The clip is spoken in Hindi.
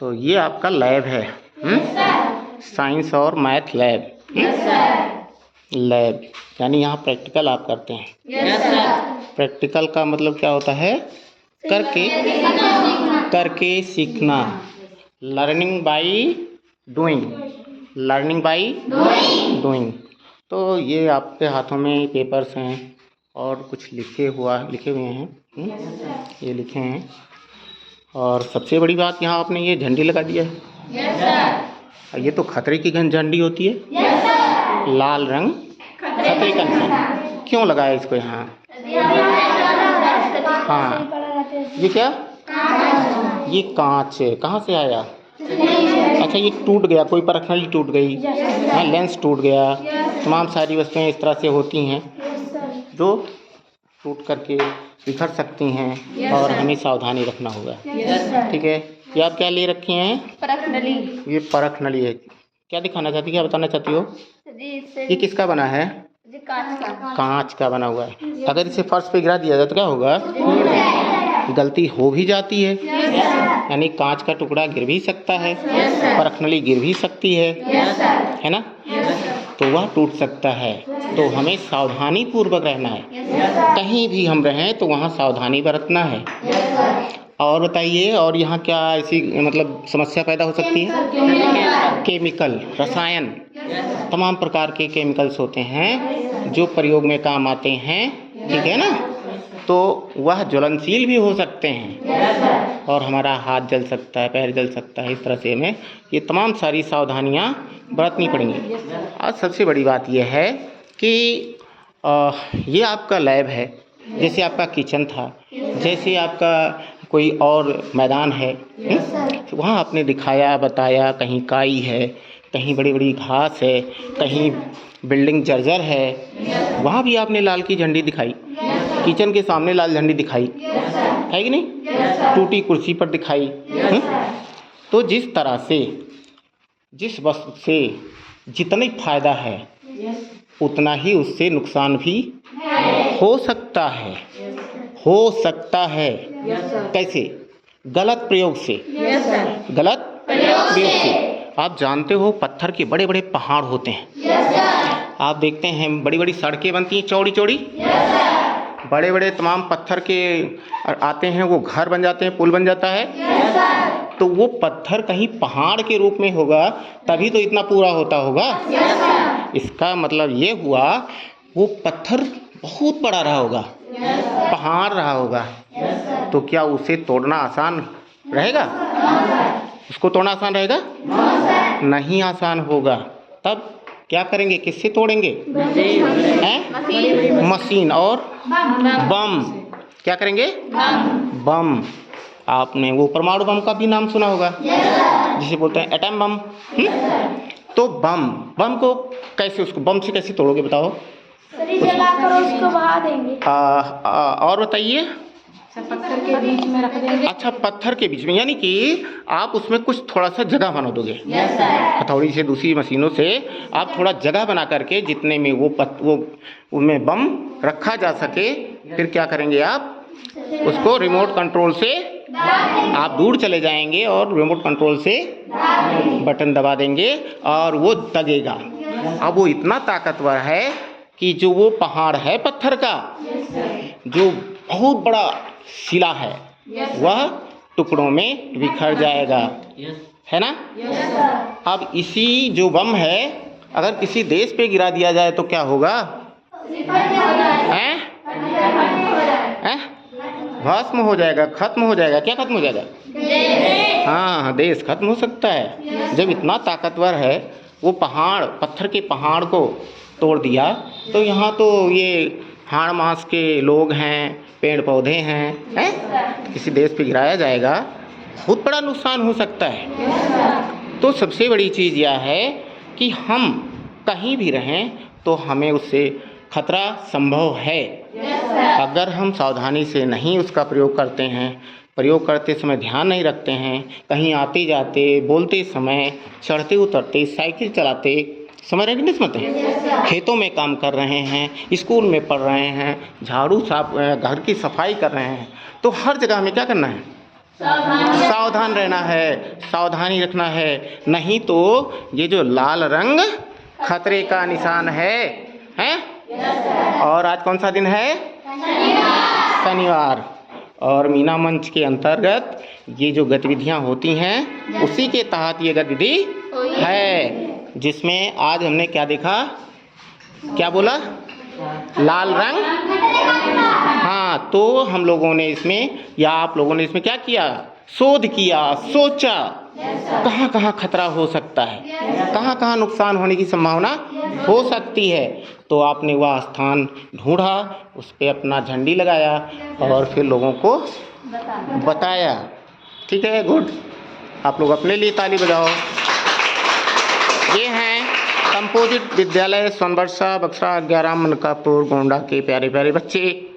तो ये आपका लैब है, साइंस और मैथ लैब। लैब यानी यहाँ प्रैक्टिकल आप करते हैं। प्रैक्टिकल का मतलब क्या होता है? करके सीखना। Learning by doing. Learning by doing. तो ये आपके हाथों में पेपर्स हैं और कुछ लिखे हुए हैं। ये लिखे हैं। और सबसे बड़ी बात, यहाँ आपने ये झंडी लगा दिया है। ये तो खतरे की झंडी होती है। लाल रंग खतरे का निशान। क्यों लगाया इसको यहाँ? हाँ, ये क्या? ये कांच है। कहाँ से आया? अच्छा, ये टूट गया, कोई परखनली टूट गई, लेंस टूट गया। तमाम सारी वस्तुएं इस तरह से होती हैं जो टूट करके बिखर सकती हैं और हमें सावधानी रखना होगा। ठीक है। ये आप क्या ले रखी हैं? परखनली। ये परखनली है। क्या दिखाना चाहती है, क्या बताना चाहती हो? ये किसका बना है? कांच का बना हुआ है। अगर इसे फर्श पे गिरा दिया जाए तो क्या होगा? गलती हो भी जाती है, यानी कांच का टुकड़ा गिर भी सकता है, परखनली गिर भी सकती है ना? तो वह टूट सकता है। तो हमें सावधानी पूर्वक रहना है। कहीं भी हम रहें तो वहाँ सावधानी बरतना है। और बताइए, और यहाँ क्या ऐसी मतलब समस्या पैदा हो सकती है? केमिकल, रसायन, तमाम प्रकार के केमिकल्स होते हैं जो प्रयोग में काम आते हैं। ठीक है ना? तो वह ज्वलनशील भी हो सकते हैं और हमारा हाथ जल सकता है, पैर जल सकता है। इस तरह से हमें ये तमाम सारी सावधानियाँ बरतनी पड़ेंगी। और सबसे बड़ी बात यह है कि ये आपका लैब है। जैसे आपका किचन था, जैसे आपका कोई और मैदान है, वहाँ आपने दिखाया, बताया, कहीं काई है, कहीं बड़ी बड़ी घास है, कहीं बिल्डिंग जर्जर है, वहाँ भी आपने लाल की झंडी दिखाई। किचन के सामने लाल झंडी दिखाई है कि नहीं? टूटी कुर्सी पर दिखाई। तो जिस तरह से, जिस वस्तु से जितना फायदा है उतना ही उससे नुकसान भी हो सकता है। कैसे? गलत प्रयोग से। गलत प्रयोग से। आप जानते हो पत्थर के बड़े बड़े पहाड़ होते हैं। आप देखते हैं बड़ी बड़ी सड़कें बनती हैं, चौड़ी चौड़ी, बड़े बड़े तमाम पत्थर के आते हैं, वो घर बन जाते हैं, पुल बन जाता है। तो वो पत्थर कहीं पहाड़ के रूप में होगा तभी तो इतना पूरा होता होगा। इसका मतलब ये हुआ वो पत्थर बहुत बड़ा रहा होगा, पहाड़ रहा होगा। तो क्या उसे तोड़ना आसान रहेगा? उसको तोड़ना आसान रहेगा? नहीं आसान होगा। तब क्या करेंगे? किससे तोड़ेंगे? मशीन और बम। क्या करेंगे? बम। आपने वो परमाणु बम का भी नाम सुना होगा, जिसे बोलते हैं एटम बम। तो बम को कैसे, उसको बम से कैसे तोड़ोगे बताओ? जलाकर उसको बहा देंगे। और बताइए। पत्थर के बीच में रख देंगे। अच्छा, पत्थर के बीच में, यानी कि आप उसमें कुछ थोड़ा सा जगह बना दोगे। हथौड़ी से, दूसरी मशीनों से आप थोड़ा जगह बना करके जितने में वो उनमें बम रखा जा सके, फिर क्या करेंगे? आप उसको रिमोट कंट्रोल से, आप दूर चले जाएंगे और रिमोट कंट्रोल से बटन दबा देंगे और वो दगेगा। अब वो इतना ताकतवर है कि जो वो पहाड़ है पत्थर का, जो बहुत बड़ा शिला है, वह टुकड़ों में बिखर जाएगा। है ना? अब इसी जो बम है, अगर किसी देश पे गिरा दिया जाए तो क्या होगा? भस्म हो जाएगा, खत्म हो जाएगा। क्या खत्म हो जाएगा? हाँ, देश खत्म हो सकता है। जब इतना ताकतवर है, वो पहाड़, पत्थर के पहाड़ को तोड़ दिया, तो यहाँ तो ये हाड़ मास के लोग हैं, पेड़ पौधे हैं, किसी देश पे गिराया जाएगा, बहुत बड़ा नुकसान हो सकता है। तो सबसे बड़ी चीज़ यह है कि हम कहीं भी रहें तो हमें उससे खतरा संभव है। अगर हम सावधानी से नहीं उसका प्रयोग करते हैं, प्रयोग करते समय ध्यान नहीं रखते हैं, कहीं आते जाते, बोलते समय, चढ़ते उतरते, साइकिल चलाते, समझ रहे हैं कि नहीं समझते हैं? खेतों में काम कर रहे हैं, स्कूल में पढ़ रहे हैं, झाड़ू साफ, घर की सफाई कर रहे हैं, तो हर जगह हमें क्या करना है? सावधान रहना है, सावधानी रखना है, नहीं तो ये जो लाल रंग खतरे का निशान है, हैं? और आज कौन सा दिन है? शनिवार। और मीना मंच के अंतर्गत ये जो गतिविधियां होती हैं उसी के तहत ये गतिविधि है, जिसमें आज हमने क्या देखा, क्या बोला? लाल रंग। हाँ, तो हम लोगों ने इसमें या आप लोगों ने इसमें क्या किया? शोध किया, सोचा कहाँ कहाँ खतरा हो सकता है, कहाँ कहाँ नुकसान होने की संभावना हो सकती है। तो आपने वह स्थान ढूंढा, उस पर अपना झंडी लगाया और फिर लोगों को बताया। ठीक है, गुड। आप लोग अपने लिए ताली बजाओ। ये हैं कंपोजिट विद्यालय सोनबरसा बक्सरा 11 मनकापुर गोंडा के प्यारे प्यारे बच्चे।